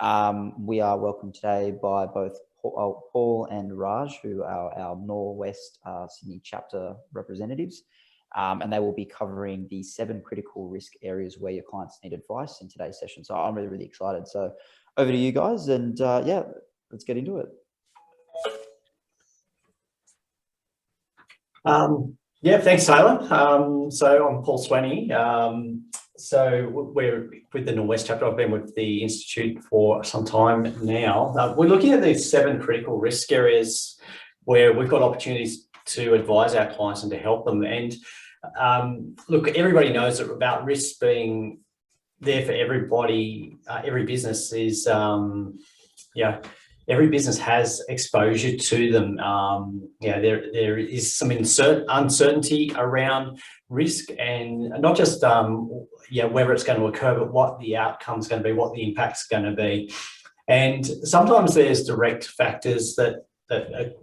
We are welcomed today by both Paul and Raj, who are our Norwest Sydney chapter representatives, and they will be covering the 7 critical risk areas where your clients need advice in today's session. So I'm really excited. So over to you guys, and yeah, let's get into it. Yeah, thanks, Taylor. So I'm Paul Swaney. So we're with the Norwest chapter. I've been with the Institute for some time now. We're looking at these 7 critical risk areas where we've got opportunities to advise our clients and to help them. And look, everybody knows that about risk being there for everybody. Every business is, every business has exposure to them. There is some uncertainty around risk, and not just whether it's going to occur, but what the outcome's going to be, what the impact's going to be. And sometimes there's direct factors that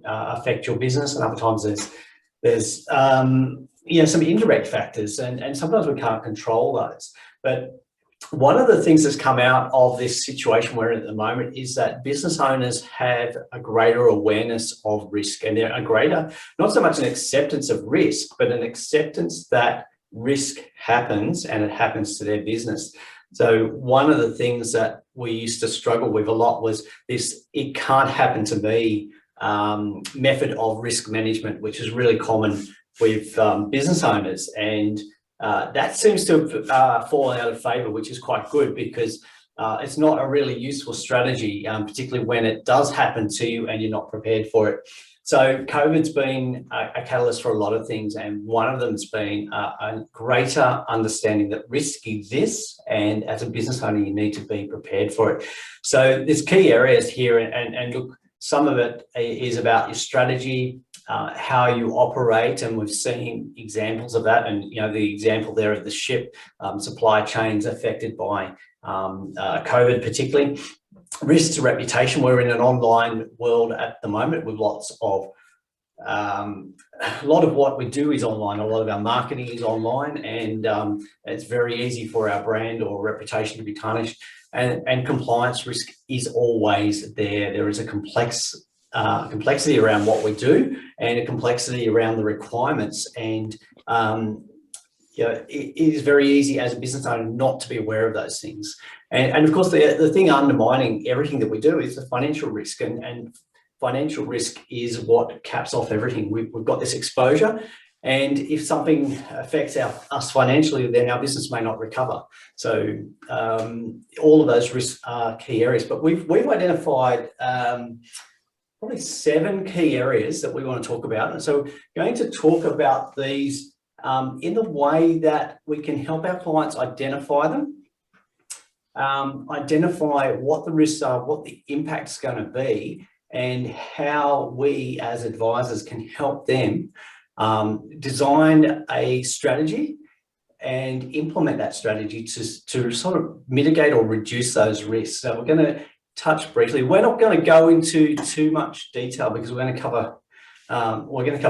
affect your business, and other times there's some indirect factors, and sometimes we can't control those. But one of the things that's come out of this situation we're in at the moment is that business owners have a greater awareness of risk, and they're a greater, not so much an acceptance of risk, but an acceptance that risk happens and it happens to their business. So one of the things that we used to struggle with a lot was this "it can't happen to me" method of risk management, which is really common with business owners. And that seems to have fallen out of favour, which is quite good, because it's not a really useful strategy, particularly when it does happen to you and you're not prepared for it. So COVID's been a catalyst for a lot of things, and one of them has been a greater understanding that risk exists, and as a business owner, you need to be prepared for it. So there's key areas here, and look, some of it is about your strategy, how you operate, and we've seen examples of that. And the example there of the ship supply chains affected by COVID, particularly. Risk to reputation. We're in an online world at the moment with lots of a lot of what we do is online. A lot of our marketing is online, and it's very easy for our brand or reputation to be tarnished. And compliance risk is always there. There is a complexity around what we do, and a complexity around the requirements. And it is very easy as a business owner not to be aware of those things. And of course, the thing undermining everything that we do is the financial risk, and financial risk is what caps off everything. We've got this exposure, and if something affects us financially, then our business may not recover. So all of those risks are key areas, but we've identified probably 7 key areas that we want to talk about. And so we're going to talk about these in the way that we can help our clients identify them, identify what the risks are, what the impact's going to be, and how we as advisors can help them design a strategy and implement that strategy to sort of mitigate or reduce those risks. So we're going to touch briefly. We're not going to go into too much detail because we're going to cover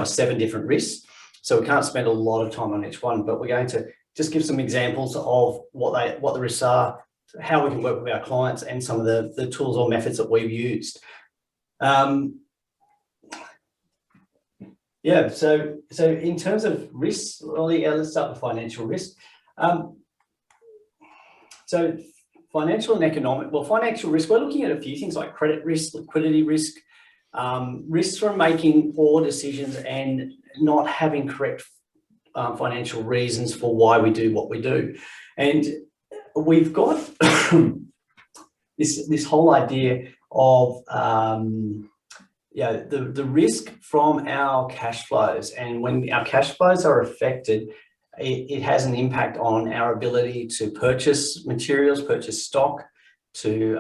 7 different risks. So we can't spend a lot of time on each one, but we're going to just give some examples of what the risks are, how we can work with our clients, and some of the tools or methods that we've used. So in terms of risks, let's start with financial risk. So financial and economic. Well, financial risk, we're looking at a few things like credit risk, liquidity risk, risks from making poor decisions and not having correct financial reasons for why we do what we do. And we've got this whole idea of the risk from our cash flows. And when our cash flows are affected, it has an impact on our ability to purchase materials, purchase stock, to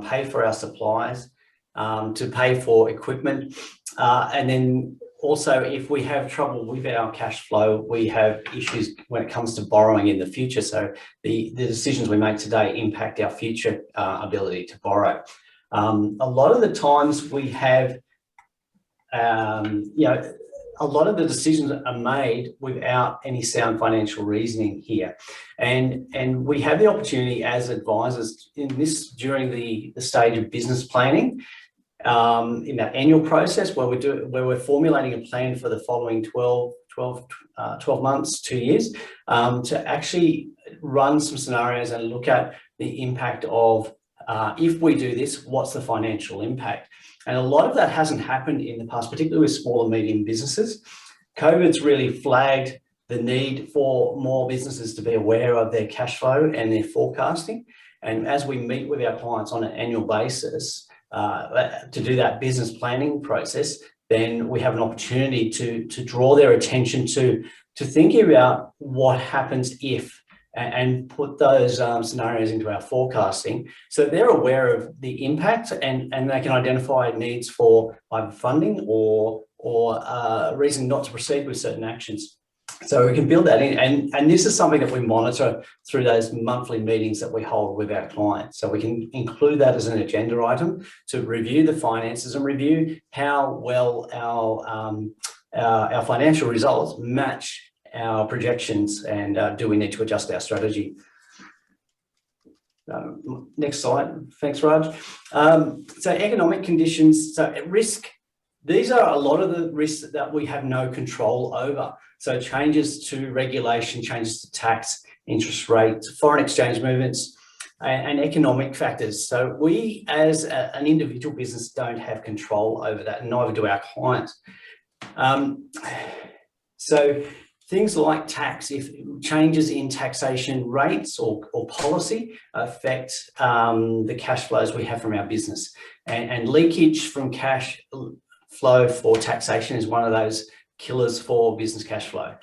pay for our supplies, to pay for equipment. And then also, if we have trouble with our cash flow, we have issues when it comes to borrowing in the future. So the decisions we make today impact our future ability to borrow. A lot of the times we have, a lot of the decisions are made without any sound financial reasoning here. And we have the opportunity as advisors in this during the stage of business planning, in that annual process where we're formulating a plan for the following 12 months, 2 years, to actually run some scenarios and look at the impact of, if we do this, what's the financial impact? And a lot of that hasn't happened in the past, particularly with small and medium businesses. COVID's really flagged the need for more businesses to be aware of their cash flow and their forecasting. And as we meet with our clients on an annual basis to do that business planning process, then we have an opportunity to draw their attention to thinking about what happens if, and put those scenarios into our forecasting so they're aware of the impact and they can identify needs for either funding or reason not to proceed with certain actions. So we can build that in, and this is something that we monitor through those monthly meetings that we hold with our clients. So we can include that as an agenda item to review the finances and review how well our financial results match our projections, and do we need to adjust our strategy? Next slide. Thanks, Raj. So economic conditions, so risk. These are a lot of the risks that we have no control over. So changes to regulation, changes to tax, interest rates, foreign exchange movements, and economic factors. So we, as an individual business, don't have control over that, and neither do our clients. So things like tax, if changes in taxation rates or policy affect the cash flows we have from our business, and leakage from cash flow for taxation is one of those killers for business cash flow.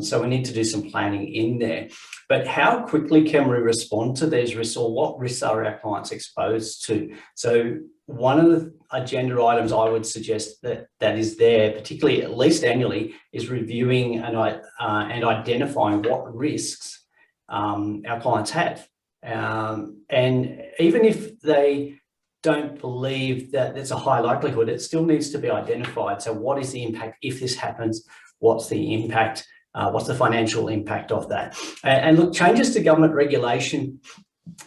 So we need to do some planning in there. But how quickly can we respond to these risks, or what risks are our clients exposed to? So one of the agenda items I would suggest that is there, particularly at least annually, is reviewing and identifying what risks our clients have. And even if they don't believe that there's a high likelihood, it still needs to be identified. So what is the impact if this happens? What's the impact? What's the financial impact of that? And look, changes to government regulation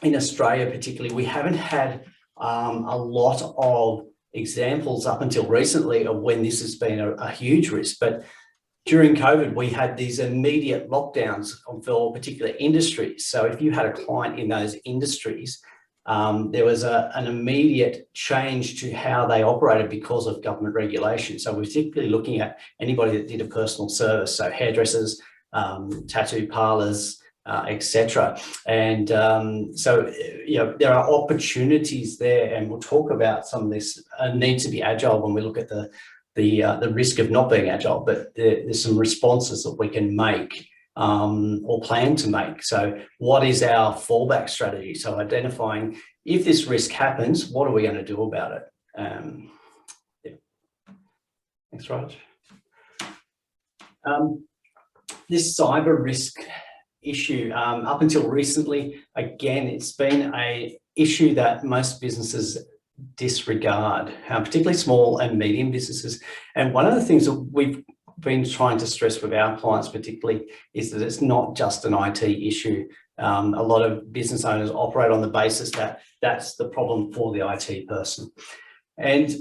in Australia particularly, we haven't had a lot of examples up until recently of when this has been a huge risk. But during COVID, we had these immediate lockdowns for particular industries. So if you had a client in those industries, there was an immediate change to how they operated because of government regulation. So we're typically looking at anybody that did a personal service, so hairdressers, tattoo parlours, etc. And so, you know, there are opportunities there, and we'll talk about some of this need to be agile when we look at the risk of not being agile, but there's some responses that we can make or plan to make. So what is our fallback strategy? So identifying if this risk happens, what are we going to do about it? Yeah. Thanks, Raj. This cyber risk issue, up until recently, again, it's been an issue that most businesses disregard, particularly small and medium businesses. And one of the things that we've been trying to stress with our clients particularly is that it's not just an IT issue. A lot of business owners operate on the basis that that's the problem for the IT person. And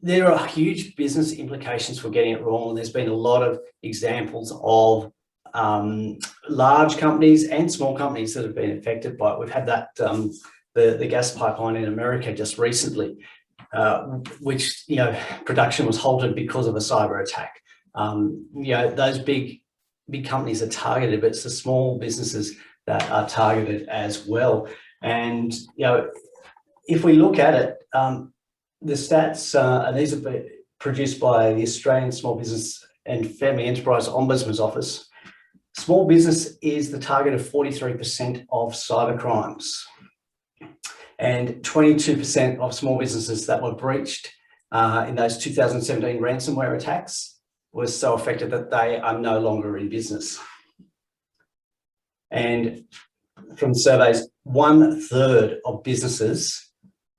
there are huge business implications for getting it wrong. And there's been a lot of examples of large companies and small companies that have been affected by it. We've had that, the gas pipeline in America just recently, which, you know, production was halted because of a cyber attack. You know, those big companies are targeted, but it's the small businesses that are targeted as well. And, you know, if we look at it, the stats, and these are produced by the Australian Small Business and Family Enterprise Ombudsman's Office. Small business is the target of 43% of cyber crimes, and 22% of small businesses that were breached in those 2017 ransomware attacks was so affected that they are no longer in business. And from surveys, 1/3 of businesses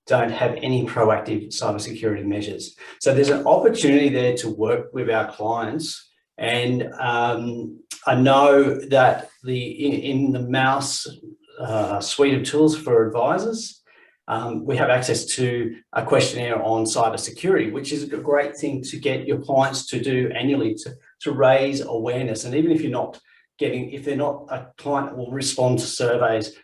don't have any proactive cybersecurity measures. So there's an opportunity there to work with our clients. And I know that in the Mouse suite of tools for advisors, we have access to a questionnaire on cybersecurity, which is a great thing to get your clients to do annually to raise awareness. And even if if they're not a client that will respond to surveys,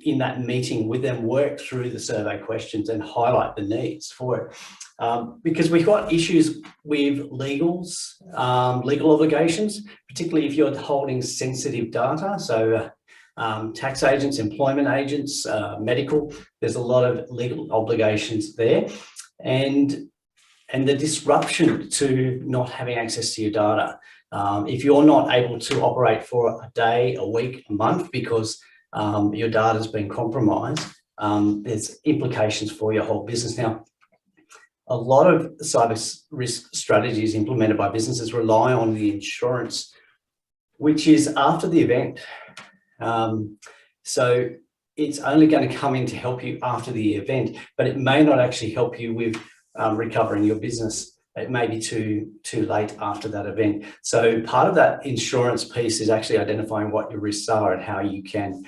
in that meeting with them, work through the survey questions and highlight the needs for it. Because we've got issues with legal obligations, particularly if you're holding sensitive data. So tax agents, employment agents, medical, there's a lot of legal obligations there. And the disruption to not having access to your data. If you're not able to operate for a day, a week, a month, because your data has been compromised, there's implications for your whole business. Now, a lot of cyber risk strategies implemented by businesses rely on the insurance, which is after the event. So it's only going to come in to help you after the event, but it may not actually help you with recovering your business. It may be too late after that event. So part of that insurance piece is actually identifying what your risks are and how you can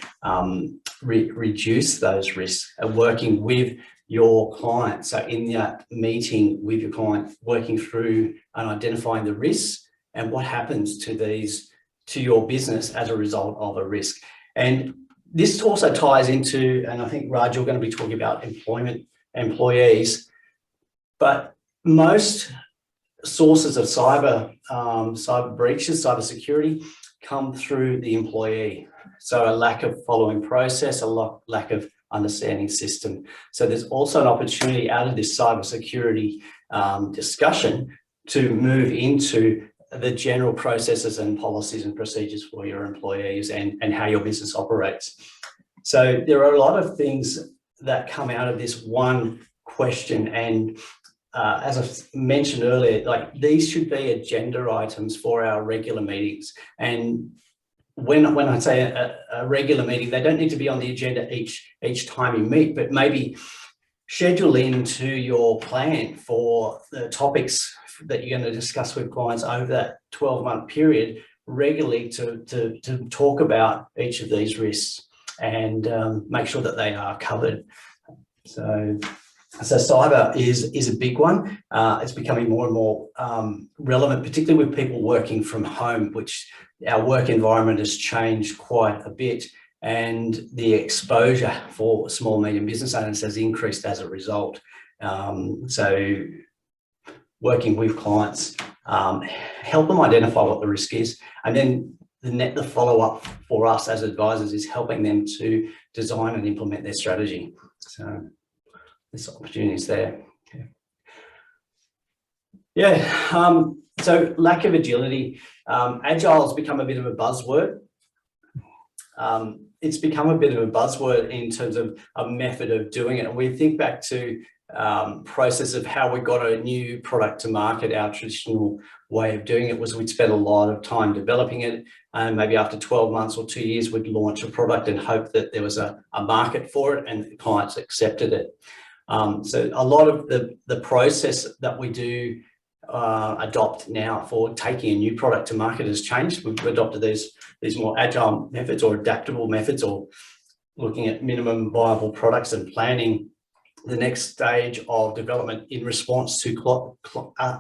reduce those risks, and working with your client. So in that meeting with your client, working through and identifying the risks and what happens to your business as a result of a risk. And this also ties into, and I think, Raj, you're going to be talking about employees, but most sources of cyber breaches, cyber security, come through the employee. So a lack of following process, a lack of understanding system. So there's also an opportunity out of this cyber security discussion to move into the general processes and policies and procedures for your employees and how your business operates. So there are a lot of things that come out of this one question, and as I mentioned earlier, like, these should be agenda items for our regular meetings. And when I say a regular meeting, they don't need to be on the agenda each time you meet, but maybe schedule into your plan for the topics that you're going to discuss with clients over that 12-month period regularly to talk about each of these risks and make sure that they are covered. So cyber is a big one. It's becoming more and more relevant, particularly with people working from home, which our work environment has changed quite a bit, and the exposure for small, medium business owners has increased as a result. So working with clients, help them identify what the risk is, and then the follow-up for us as advisors is helping them to design and implement their strategy. So there's opportunities there. So lack of agility. Agile has become a bit of a buzzword. It's become a bit of a buzzword in terms of a method of doing it. And we think back to process of how we got a new product to market. Our traditional way of doing it was we'd spend a lot of time developing it, and maybe after 12 months or 2 years, we'd launch a product and hope that there was a market for it and clients accepted it. So a lot of the process that we do adopt now for taking a new product to market has changed. We've adopted these more agile methods or adaptable methods, or looking at minimum viable products and planning the next stage of development in response to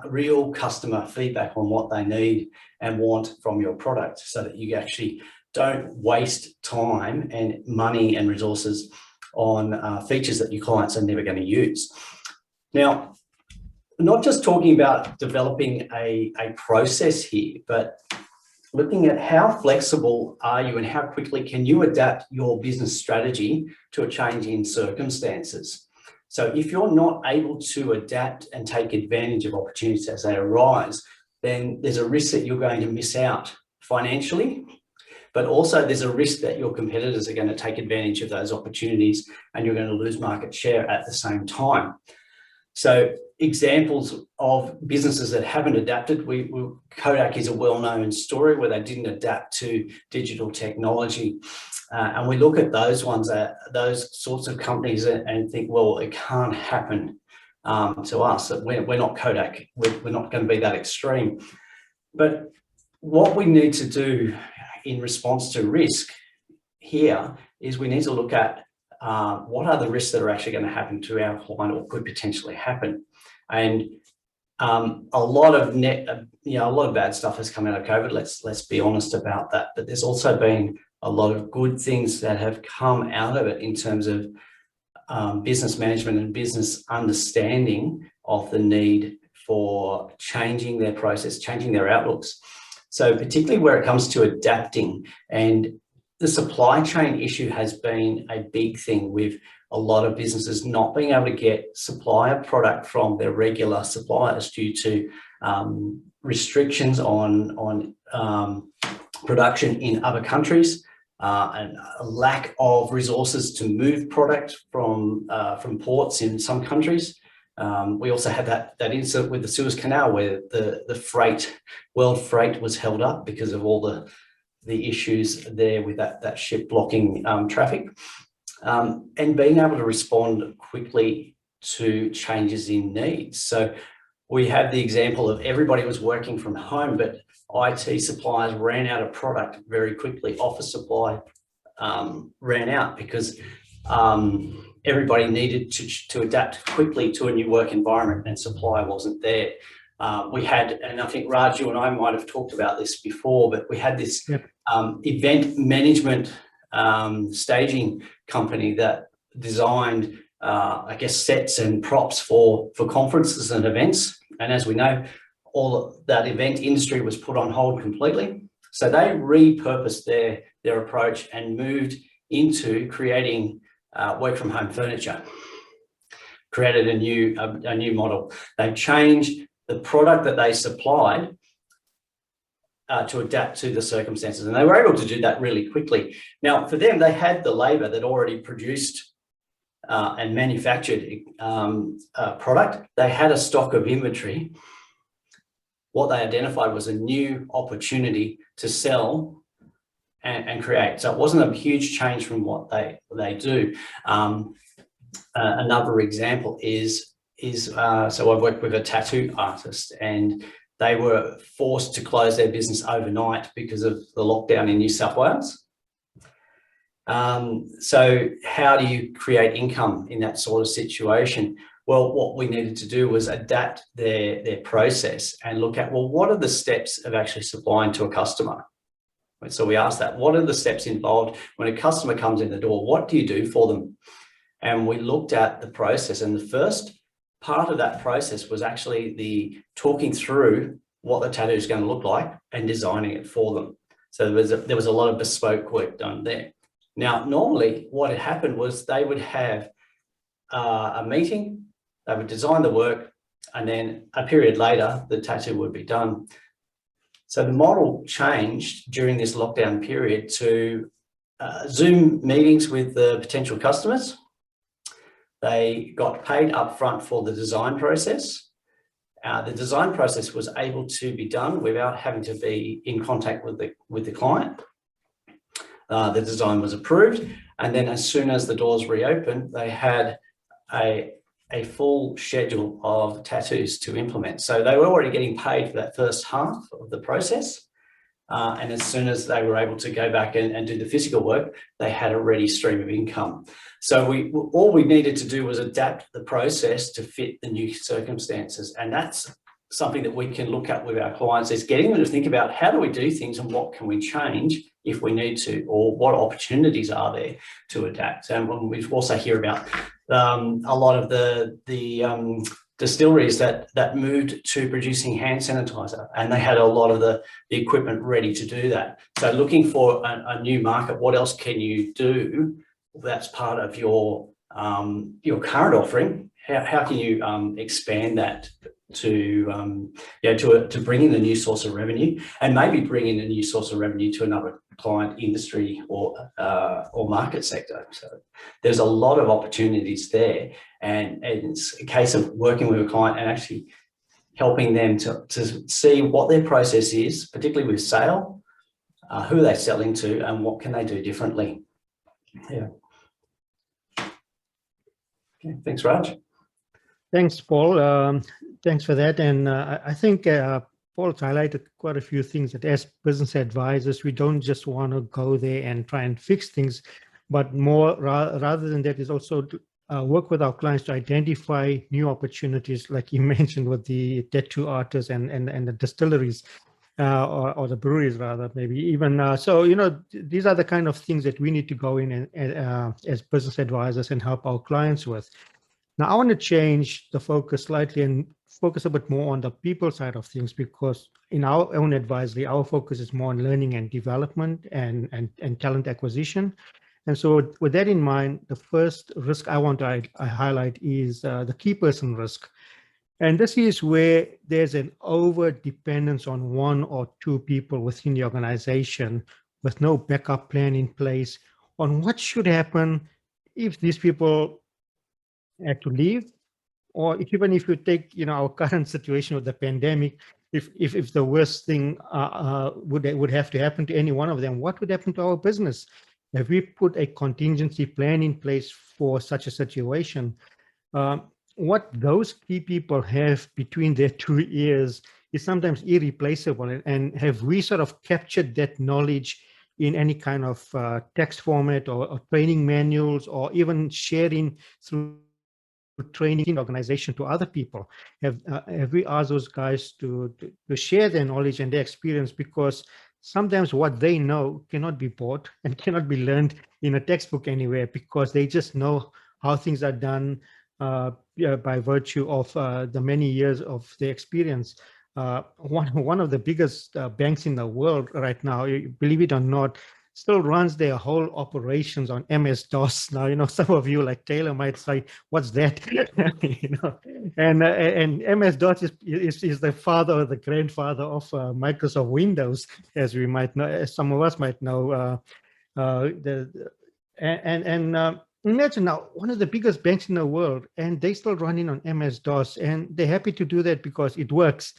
real customer feedback on what they need and want from your product, so that you actually don't waste time and money and resources on features that your clients are never going to use. Now, not just talking about developing a process here, but looking at how flexible are you and how quickly can you adapt your business strategy to a change in circumstances. So if you're not able to adapt and take advantage of opportunities as they arise, then there's a risk that you're going to miss out financially, but also there's a risk that your competitors are going to take advantage of those opportunities and you're going to lose market share at the same time. So examples of businesses that haven't adapted, Kodak is a well-known story where they didn't adapt to digital technology. And we look at those ones, those sorts of companies and think, well, it can't happen to us. We're not Kodak. We're not going to be that extreme. But what we need to do in response to risk here is we need to look at what are the risks that are actually going to happen to our client or could potentially happen. And a lot of bad stuff has come out of COVID. Let's be honest about that. But there's also been a lot of good things that have come out of it in terms of business management and business understanding of the need for changing their process, changing their outlooks. So particularly where it comes to adapting, and the supply chain issue has been a big thing with a lot of businesses not being able to get supply of product from their regular suppliers due to restrictions on production in other countries, and a lack of resources to move product from ports in some countries. We also had that incident with the Suez Canal where the world freight was held up because of all the issues there with that ship blocking traffic, and being able to respond quickly to changes in needs. So we have the example of everybody was working from home, but IT suppliers ran out of product very quickly. Office supply ran out because everybody needed to adapt quickly to a new work environment, and supply wasn't there. We had, and I think Raj, you and I might have talked about this before, but we had this event management staging company that designed, I guess, sets and props for conferences and events. And as we know, all of that event industry was put on hold completely. So they repurposed their approach and moved into creating work from home furniture, created a new model. They changed the product that they supplied to adapt to the circumstances, and they were able to do that really quickly. Now, for them, they had the labor that already produced and manufactured product. They had a stock of inventory. What they identified was a new opportunity to sell and create. So it wasn't a huge change from what they do. Another example is so I've worked with a tattoo artist, and they were forced to close their business overnight because of the lockdown in New South Wales. So how do you create income in that sort of situation? Well, what we needed to do was adapt their process and look at, well, what are the steps of actually supplying to a customer? So we asked that, what are the steps involved when a customer comes in the door? What do you do for them? And we looked at the process, and the first part of that process was actually the talking through what the tattoo is going to look like and designing it for them. So there was a lot of bespoke work done there. Now, normally what had happened was they would have a meeting, they would design the work, and then a period later, the tattoo would be done. So the model changed during this lockdown period to Zoom meetings with the potential customers. They got paid upfront for the design process. The design process was able to be done without having to be in contact with the client. The design was approved, and then as soon as the doors reopened, they had a full schedule of tattoos to implement. So they were already getting paid for that first half of the process. And as soon as they were able to go back and do the physical work, they had a ready stream of income. So all we needed to do was adapt the process to fit the new circumstances. And that's something that we can look at with our clients, is getting them to think about how do we do things and what can we change if we need to, or what opportunities are there to adapt. And when we also hear about a lot of the distilleries that moved to producing hand sanitizer, and they had a lot of the equipment ready to do that. So looking for a new market, what else can you do that's part of your current offering? How can you expand that to bring in a new source of revenue, and maybe bring in a new source of revenue to another client industry or market sector? So there's a lot of opportunities there, And it's a case of working with a client and actually helping them to see what their process is, particularly with sale, who they're selling to, and what can they do differently. Yeah. Okay, thanks, Raj. Thanks, Paul. Thanks for that. And I think Paul's highlighted quite a few things that as business advisors, we don't just want to go there and try and fix things, but more rather than that is also to, work with our clients to identify new opportunities, like you mentioned with the tattoo artists and the distilleries. Or the breweries rather, maybe even. So, you know, these are the kind of things that we need to go in and as business advisors and help our clients with. Now, I want to change the focus slightly and focus a bit more on the people side of things, because in our own advisory, our focus is more on learning and development and talent acquisition. And so with that in mind, the first risk I want to highlight is the key person risk. And this is where there's an over dependence on one or two people within the organization with no backup plan in place on what should happen if these people had to leave, or even if you take, you know, our current situation with the pandemic, if the worst thing would have to happen to any one of them, what would happen to our business? Have we put a contingency plan in place for such a situation? What those key people have between their two ears is sometimes irreplaceable. And have we sort of captured that knowledge in any kind of text format or training manuals, or even sharing through training in the organization to other people? Have we asked those guys to share their knowledge and their experience? Because sometimes what they know cannot be bought and cannot be learned in a textbook anywhere, because they just know how things are done by virtue of the many years of their experience. One of the biggest banks in the world right now, believe it or not, still runs their whole operations on MS-DOS. Now, you know, some of you like Taylor might say, "What's that?" You know, and MS-DOS is the father or the grandfather of Microsoft Windows, as we might know, as some of us might know. Imagine now, one of the biggest banks in the world, and they still running on MS-DOS, and they're happy to do that because it works.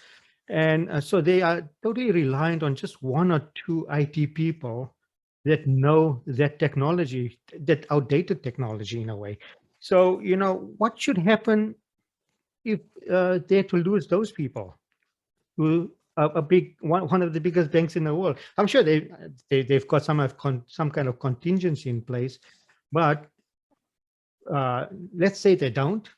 And so they are totally reliant on just one or two IT people that know that technology, that outdated technology in a way. So, you know, what should happen if they had to lose those people to a big one of the biggest banks in the world? I'm sure they've got some kind of contingency in place, but let's say they don't.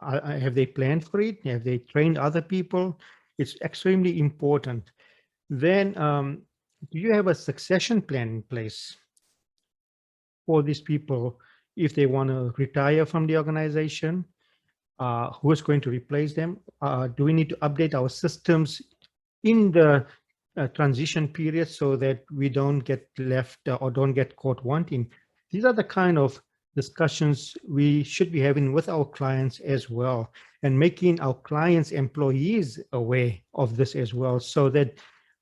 Have they planned for it? Have they trained other people? It's extremely important. Then, do you have a succession plan in place for these people if they want to retire from the organization? Who is going to replace them? Do we need to update our systems in the transition period so that we don't get left or don't get caught wanting? These are the kind of discussions we should be having with our clients as well, and making our clients' employees aware of this as well, so that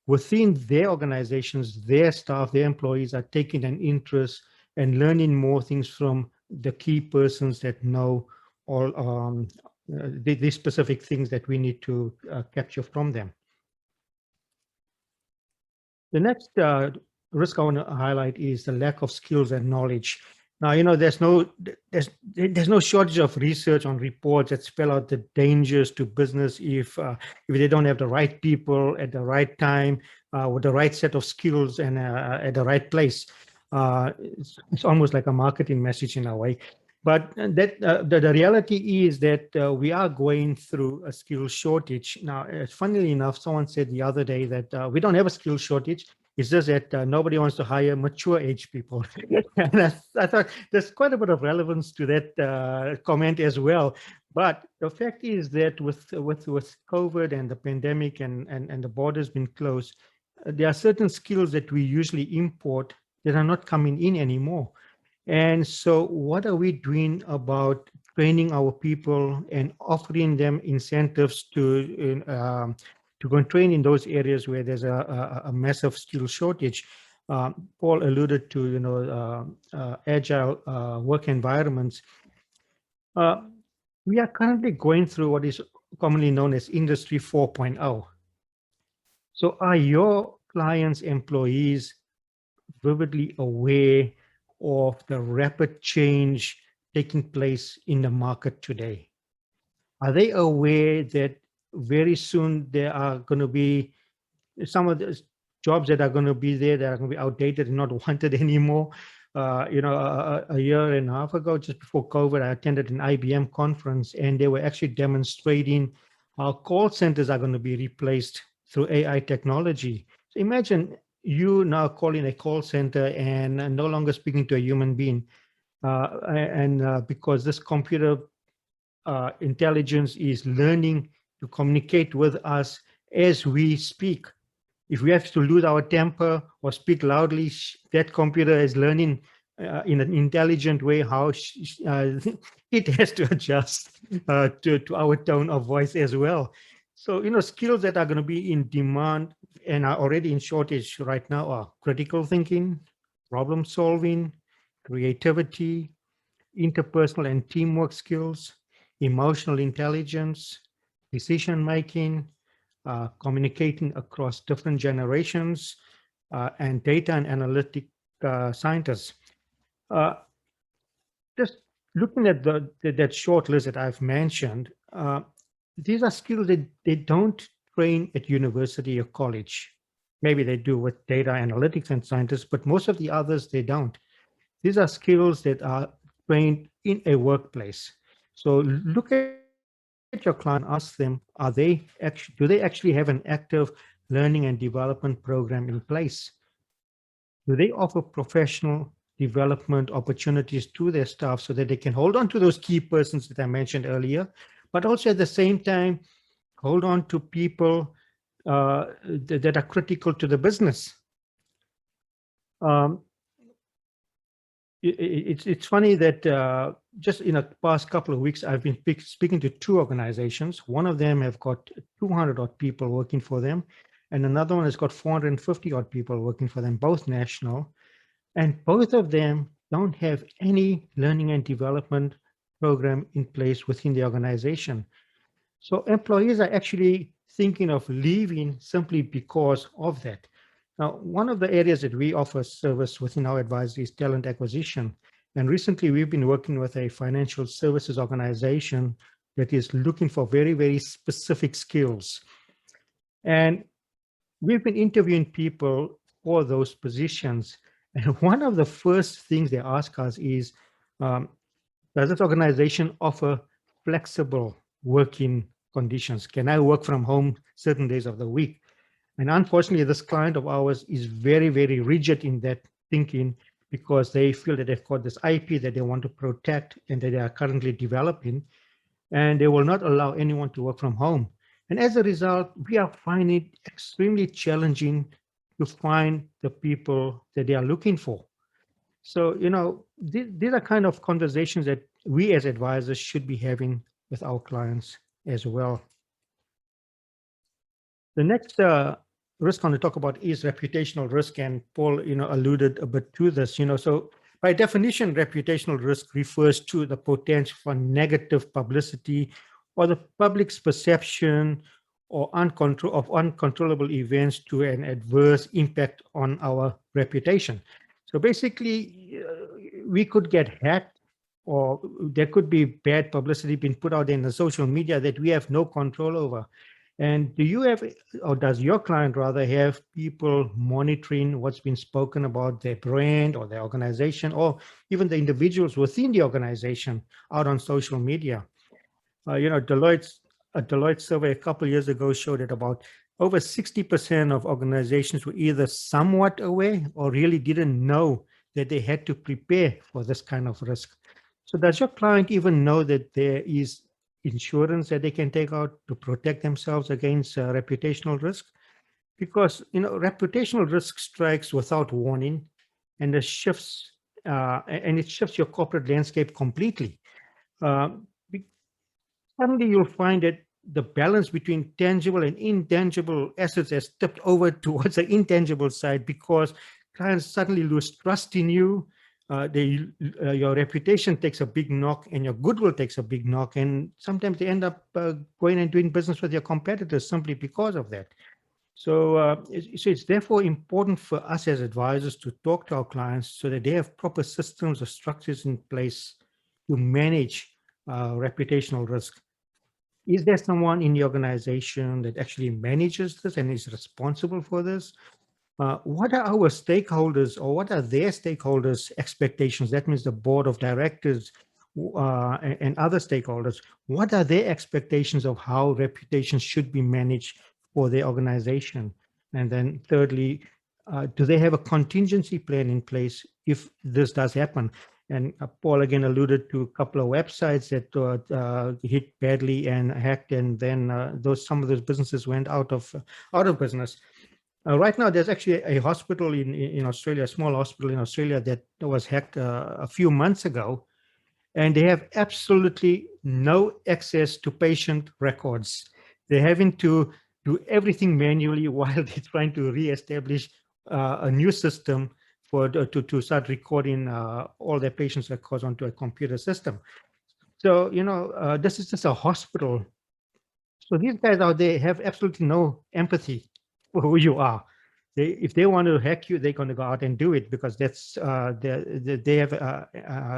within their organizations, their staff, their employees are taking an interest and learning more things from the key persons that know all these specific things that we need to capture from them. The next risk I want to highlight is the lack of skills and knowledge. Now, you know, there's no shortage of research on reports that spell out the dangers to business if they don't have the right people at the right time with the right set of skills and at the right place. It's almost like a marketing message in a way. But that the reality is that we are going through a skill shortage. Now, funnily enough, someone said the other day that we don't have a skill shortage. It's just that nobody wants to hire mature age people. And I thought there's quite a bit of relevance to that comment as well. But the fact is that with COVID and the pandemic and the borders being closed, there are certain skills that we usually import that are not coming in anymore. And so what are we doing about training our people and offering them incentives to go and train in those areas where there's a massive skill shortage? Paul alluded to, you know, agile work environments. we are currently going through what is commonly known as Industry 4.0. So are your clients' employees vividly aware of the rapid change taking place in the market today? Are they aware that very soon there are going to be some of the jobs that are going to be there that are going to be outdated and not wanted anymore? A year and a half ago, just before COVID, I attended an IBM conference, and they were actually demonstrating how call centers are going to be replaced through AI technology. So imagine you now calling a call center and no longer speaking to a human being. Because this computer intelligence is learning to communicate with us as we speak. If we have to lose our temper or speak loudly, that computer is learning in an intelligent way how it has to adjust to our tone of voice as well. So, skills that are going to be in demand and are already in shortage right now are critical thinking, problem solving, creativity, interpersonal and teamwork skills, emotional intelligence, decision making, communicating across different generations, and data and analytic scientists. Just looking at that short list that I've mentioned, these are skills that they don't train at university or college. Maybe they do with data analytics and scientists, but most of the others, they don't. These are skills that are trained in a workplace. So look at your client, ask them, do they actually have an active learning and development program in place? Do they offer professional development opportunities to their staff so that they can hold on to those key persons that I mentioned earlier, but also at the same time, hold on to people that are critical to the business? It's funny that just in the past couple of weeks, I've been speaking to two organizations. One of them have got 200 odd people working for them, and another one has got 450 odd people working for them, both national. And both of them don't have any learning and development program in place within the organization. So employees are actually thinking of leaving simply because of that. Now, one of the areas that we offer service within our advisory is talent acquisition. And recently, we've been working with a financial services organization that is looking for very, very specific skills. And we've been interviewing people for those positions. And one of the first things they ask us is, does this organization offer flexible working conditions? Can I work from home certain days of the week? And unfortunately, this client of ours is very, very rigid in that thinking because they feel that they've got this IP that they want to protect and that they are currently developing, and they will not allow anyone to work from home. And as a result, we are finding it extremely challenging to find the people that they are looking for. So, these are kind of conversations that we as advisors should be having with our clients as well. The next risk I want to talk about is reputational risk, and Paul, alluded a bit to this. So by definition, reputational risk refers to the potential for negative publicity or the public's perception or uncontrollable events to an adverse impact on our reputation. So basically, we could get hacked, or there could be bad publicity being put out in the social media that we have no control over. And do you have, or does your client rather have people monitoring what's been spoken about their brand or their organization, or even the individuals within the organization out on social media? A Deloitte survey a couple of years ago showed that about over 60% of organizations were either somewhat aware or really didn't know that they had to prepare for this kind of risk. So does your client even know that there is insurance that they can take out to protect themselves against reputational risk? Because reputational risk strikes without warning, and it shifts your corporate landscape completely. Suddenly, you'll find that the balance between tangible and intangible assets has tipped over towards the intangible side because clients suddenly lose trust in you. your reputation takes a big knock and your goodwill takes a big knock. And sometimes they end up going and doing business with your competitors simply because of that. So it's therefore important for us as advisors to talk to our clients so that they have proper systems or structures in place to manage reputational risk. Is there someone in the organization that actually manages this and is responsible for this? What are our stakeholders, or what are their stakeholders' expectations? That means the board of directors and other stakeholders. What are their expectations of how reputation should be managed for their organization? And then thirdly, do they have a contingency plan in place if this does happen? And Paul again alluded to a couple of websites that hit badly and hacked, and then some of those businesses went out of business. Right now, there's actually a hospital in Australia, a small hospital in Australia that was hacked a few months ago, and they have absolutely no access to patient records. They're having to do everything manually while they're trying to reestablish a new system to start recording all their patients' records onto a computer system. So, this is just a hospital. So these guys out there have absolutely no empathy for who you are. If they want to hack you, they're going to go out and do it because that's they have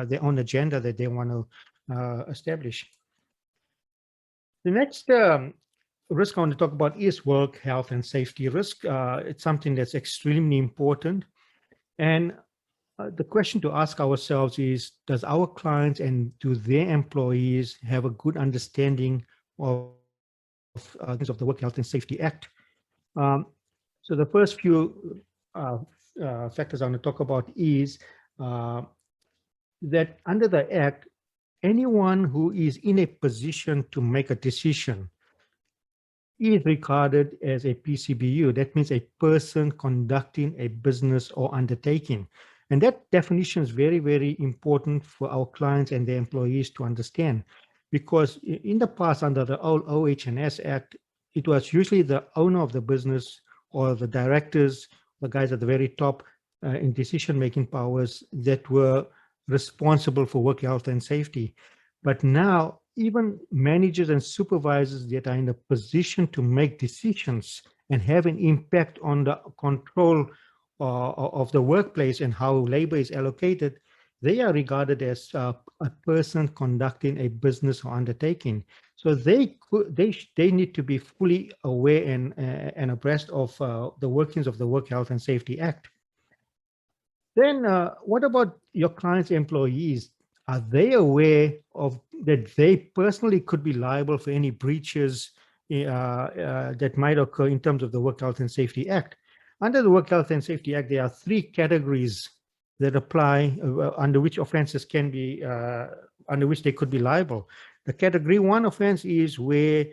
their own agenda that they want to establish. The next risk I want to talk about is work health and safety risk. It's something that's extremely important. And the question to ask ourselves is, does our clients and do their employees have a good understanding of the Work Health and Safety Act? So the first few factors I want to talk about is that under the Act, anyone who is in a position to make a decision is regarded as a PCBU. That means a person conducting a business or undertaking. And that definition is very, very important for our clients and their employees to understand. Because in the past, under the old OH&S Act, it was usually the owner of the business or the directors, the guys at the very top in decision-making powers that were responsible for work health and safety. But now, even managers and supervisors that are in a position to make decisions and have an impact on the control of the workplace and how labor is allocated, they are regarded as a person conducting a business or undertaking. So they need to be fully aware and abreast of the workings of the Work Health and Safety Act. Then what about your clients' employees? Are they aware of that they personally could be liable for any breaches that might occur in terms of the Work Health and Safety Act? Under the Work Health and Safety Act, there are 3 categories that apply under which offenses can be, under which they could be liable. The category 1 offense is where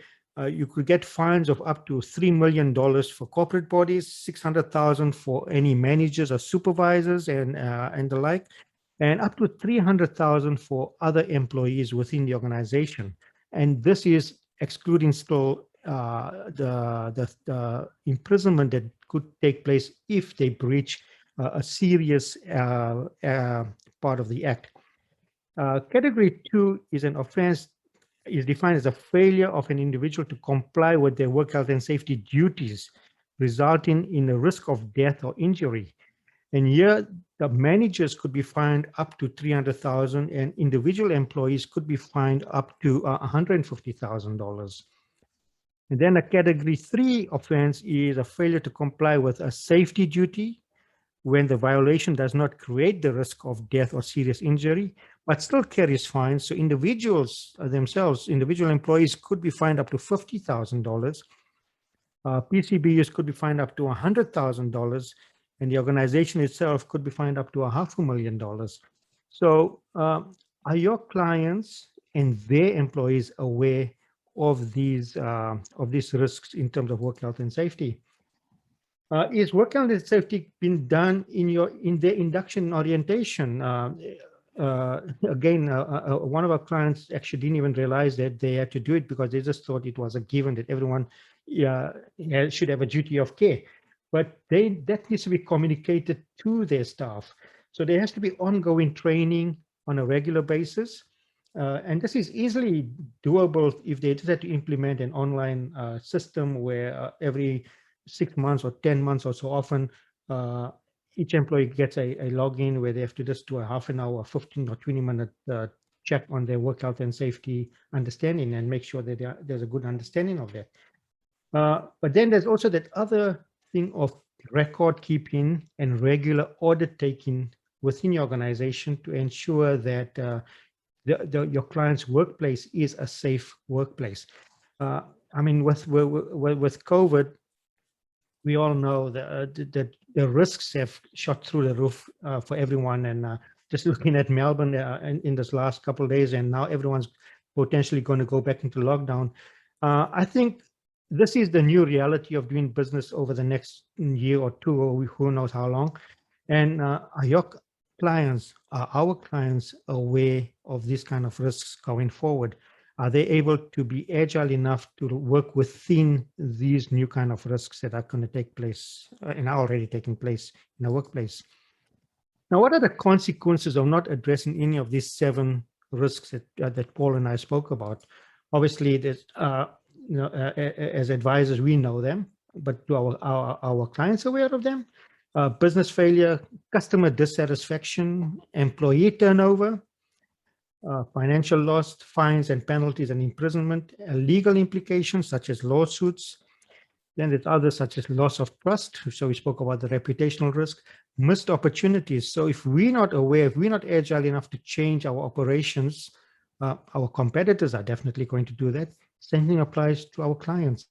you could get fines of up to $3 million for corporate bodies, $600,000 for any managers or supervisors and the like, and up to $300,000 for other employees within the organization. And this is excluding still the imprisonment that could take place if they breach a serious part of the act. Category 2 is an offense is defined as a failure of an individual to comply with their work health and safety duties, resulting in a risk of death or injury. And here, the managers could be fined up to $300,000, and individual employees could be fined up to $150,000. And then a category 3 offense is a failure to comply with a safety duty when the violation does not create the risk of death or serious injury, but still carries fines. So individuals themselves, individual employees could be fined up to $50,000. PCBUs could be fined up to $100,000, and the organization itself could be fined up to $500,000. So are your clients and their employees aware of these risks in terms of work health and safety? Is work health and safety been done in their induction orientation? Again, one of our clients actually didn't even realize that they had to do it because they just thought it was a given that everyone should have a duty of care. But that needs to be communicated to their staff. So there has to be ongoing training on a regular basis. And this is easily doable if they decide to implement an online system where every 6 months or 10 months or so often, each employee gets a login where they have to just do a half an hour, 15 or 20-minute check on their work health and safety understanding and make sure that there's a good understanding of that. But then there's also that other thing of record keeping and regular audit taking within your organization to ensure that your client's workplace is a safe workplace. I mean, with COVID, we all know that the risks have shot through the roof for everyone. And just looking at Melbourne in this last couple of days, and now everyone's potentially going to go back into lockdown. I think this is the new reality of doing business over the next year or two, or who knows how long. And your clients, are our clients aware of these kind of risks going forward? Are they able to be agile enough to work within these new kind of risks that are going to take place and are already taking place in the workplace? Now, what are the consequences of not addressing any of these 7 risks that Paul and I spoke about? Obviously, there's, as advisors, we know them, but do our clients aware of them? Business failure, customer dissatisfaction, employee turnover, financial loss, fines and penalties and imprisonment, legal implications such as lawsuits. Then there's others such as loss of trust. So we spoke about the reputational risk, missed opportunities. So if we're not aware, if we're not agile enough to change our operations, our competitors are definitely going to do that. Same thing applies to our clients.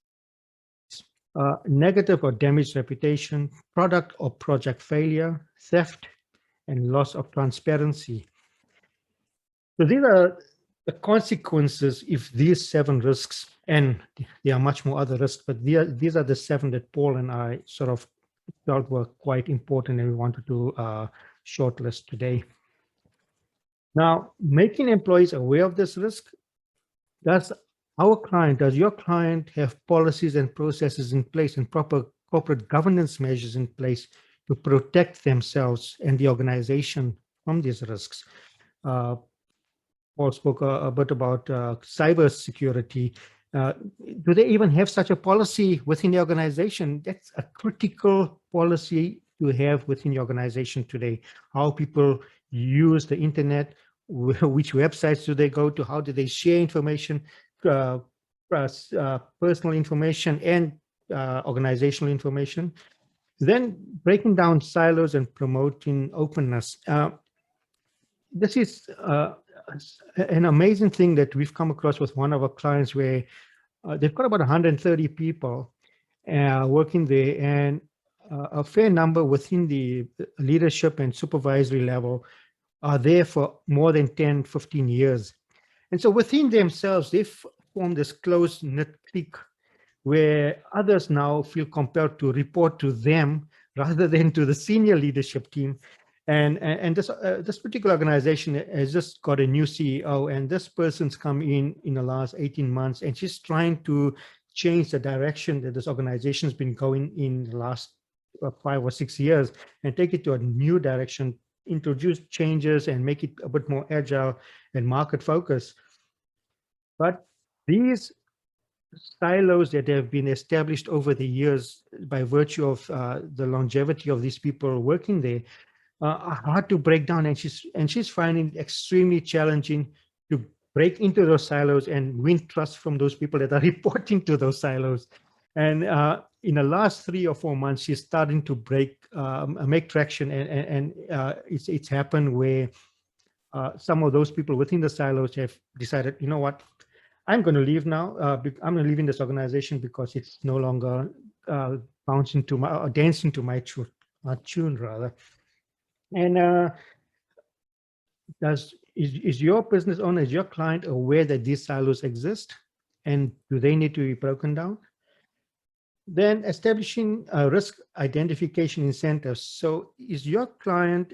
Negative or damaged reputation, product or project failure, theft, and loss of transparency. So these are the consequences if these 7 risks, and there are much more other risks, but these are the 7 that Paul and I sort of felt were quite important and we wanted to shortlist today. Now, making employees aware of this risk, does your client have policies and processes in place and proper corporate governance measures in place to protect themselves and the organization from these risks? Paul spoke a bit about cyber security. Do they even have such a policy within the organization? That's a critical policy to have within the organization today. How people use the internet, which websites do they go to, how do they share information, personal information and organizational information. Then breaking down silos and promoting openness. This is an amazing thing that we've come across with one of our clients where they've got about 130 people working there, and a fair number within the leadership and supervisory level are there for more than 10, 15 years. And so within themselves, they've formed this close-knit clique where others now feel compelled to report to them rather than to the senior leadership team. And this particular organization has just got a new CEO, and this person's come in the last 18 months, and she's trying to change the direction that this organization has been going in the last 5 or 6 years and take it to a new direction, introduce changes and make it a bit more agile and market focused. But these silos that have been established over the years by virtue of the longevity of these people working there are hard to break down, and she's finding it extremely challenging to break into those silos and win trust from those people that are reporting to those silos. And in the last 3 or 4 months, she's starting to make traction, and it's happened where some of those people within the silos have decided, you know what, I'm going to leave now. I'm going to leave in this organization because it's no longer dancing to my tune rather. And is your business owner, is your client aware that these silos exist, and do they need to be broken down? Then establishing risk identification incentives. So is your client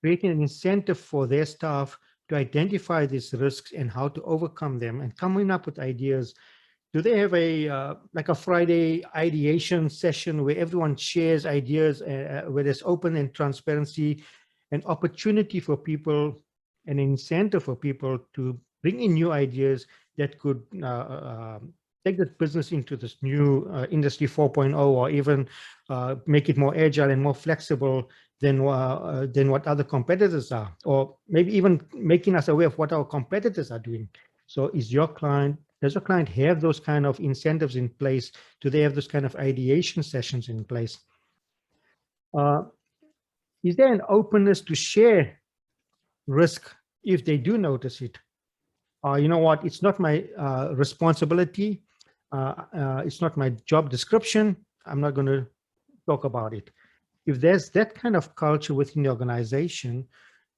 creating an incentive for their staff to identify these risks and how to overcome them, and coming up with ideas do they have a like a Friday ideation session where everyone shares ideas, where there's open and transparency, an opportunity for people, an incentive for people to bring in new ideas that could take the business into this new industry 4.0, or even make it more agile and more flexible than what other competitors are, or maybe even making us aware of what our competitors are doing. So does your client have those kind of incentives in place? Do they have those kind of ideation sessions in place? Is there an openness to share risk if they do notice it? You know what, it's not my responsibility. It's not my job description. I'm not going to talk about it. If there's that kind of culture within the organization,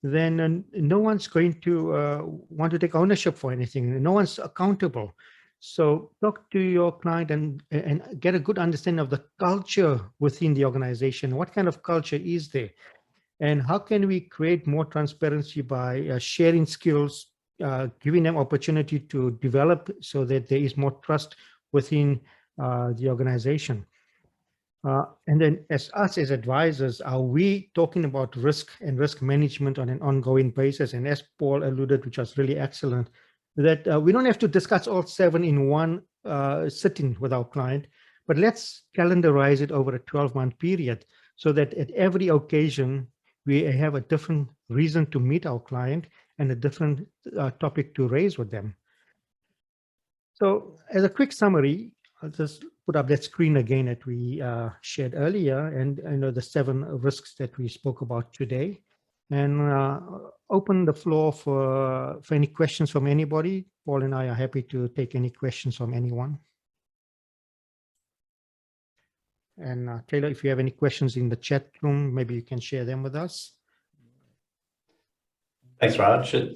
then no one's going to want to take ownership for anything. No one's accountable. So talk to your client and get a good understanding of the culture within the organization. What kind of culture is there? And how can we create more transparency by sharing skills, giving them opportunity to develop so that there is more trust within the organization? And then as advisors, are we talking about risk and risk management on an ongoing basis? And as Paul alluded, which was really excellent, that we don't have to discuss all 7 in one sitting with our client, but let's calendarize it over a 12-month period so that at every occasion, we have a different reason to meet our client and a different topic to raise with them. So as a quick summary, I'll just put up that screen again that we shared earlier, and I know the 7 risks that we spoke about today, and open the floor for any questions from anybody. Paul and I are happy to take any questions from anyone. And Taylor, if you have any questions in the chat room, maybe you can share them with us. Thanks, Raj. I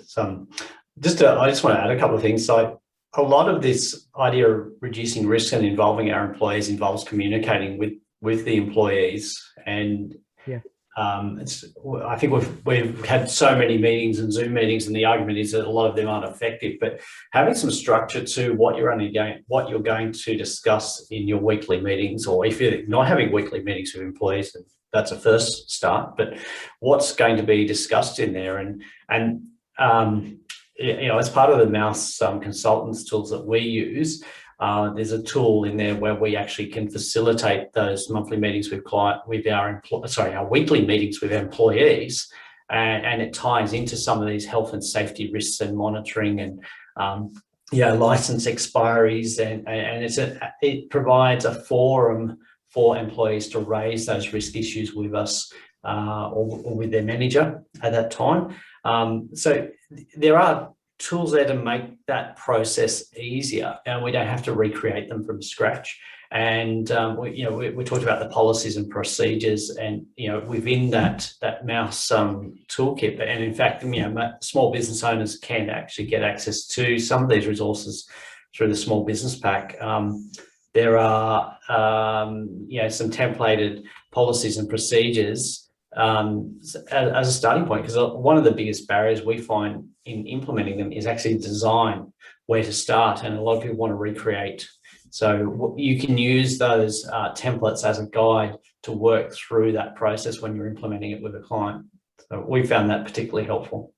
just want to add a couple of things. So a lot of this idea of reducing risk and involving our employees involves communicating with the employees. And yeah. I think we've had so many meetings and Zoom meetings, and the argument is that a lot of them aren't effective. But having some structure to what you're going to discuss in your weekly meetings, or if you're not having weekly meetings with employees, that's a first start. But what's going to be discussed in there, and as part of the Mouse consultants tools that we use, there's a tool in there where we actually can facilitate those monthly meetings with our weekly meetings with employees, and it ties into some of these health and safety risks and monitoring and license expiries, and it provides a forum for employees to raise those risk issues with us or with their manager at that time. So there are tools there to make that process easier, and we don't have to recreate them from scratch. And we talked about the policies and procedures, and within that Mouse toolkit. And in fact, small business owners can actually get access to some of these resources through the Small Business Pack. There are some templated policies and procedures as a starting point, because one of the biggest barriers we find in implementing them is actually design, where to start, and a lot of people want to recreate. So you can use those templates as a guide to work through that process when you're implementing it with a client. So we found that particularly helpful.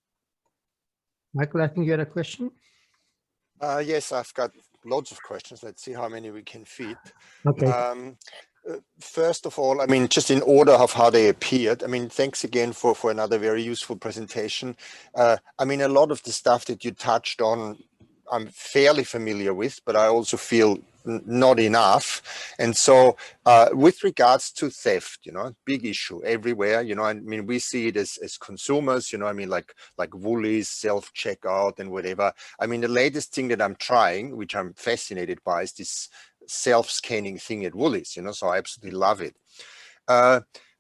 Michael, I think you had a question. Yes, I've got loads of questions. Let's see how many we can fit. Okay. First of all, just in order of how they appeared, thanks again for another very useful presentation. A lot of the stuff that you touched on, I'm fairly familiar with, but I also feel not enough. And so with regards to theft, big issue everywhere, we see it as consumers, like Woolies, self-checkout and whatever. The latest thing that I'm trying, which I'm fascinated by, is this self-scanning thing at Woolies, so I absolutely love it.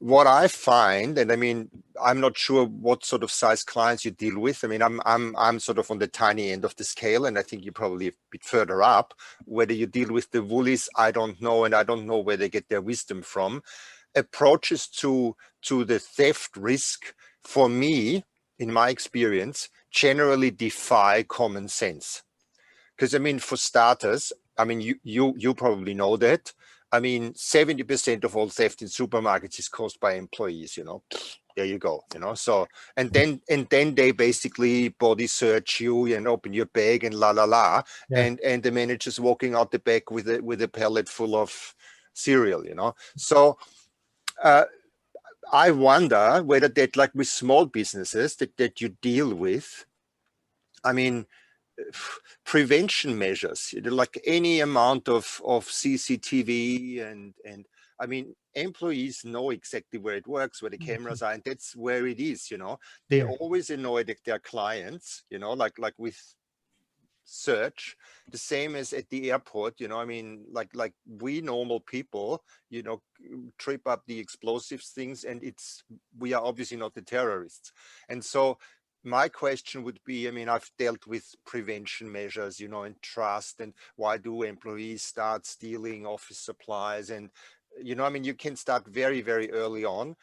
What I find, and I'm not sure what sort of size clients you deal with. I'm sort of on the tiny end of the scale, and I think you're probably a bit further up. Whether you deal with the Woolies, I don't know, and I don't know where they get their wisdom from. Approaches to the theft risk, for me, in my experience, generally defy common sense. Because for starters, I mean, you probably know that. I mean, 70% of all theft in supermarkets is caused by employees, you know. There you go, you know. So and then they basically body search you and open your bag and la la la, Yeah. and the manager's walking out the back with a pallet full of cereal, you know. So I wonder whether that, like with small businesses that you deal with, I mean, prevention measures, like any amount of CCTV and I mean, employees know exactly where it works, where the cameras are, and that's where it is, you know. They're always annoyed at their clients, you know, like with search, the same as at the airport, you know. I mean, like we normal people, you know, trip up the explosives things, and we are obviously not the terrorists. And so my question would be, I mean, I've dealt with prevention measures, you know, and trust, and why do employees start stealing office supplies? And you know, I mean, you can start very, very early on.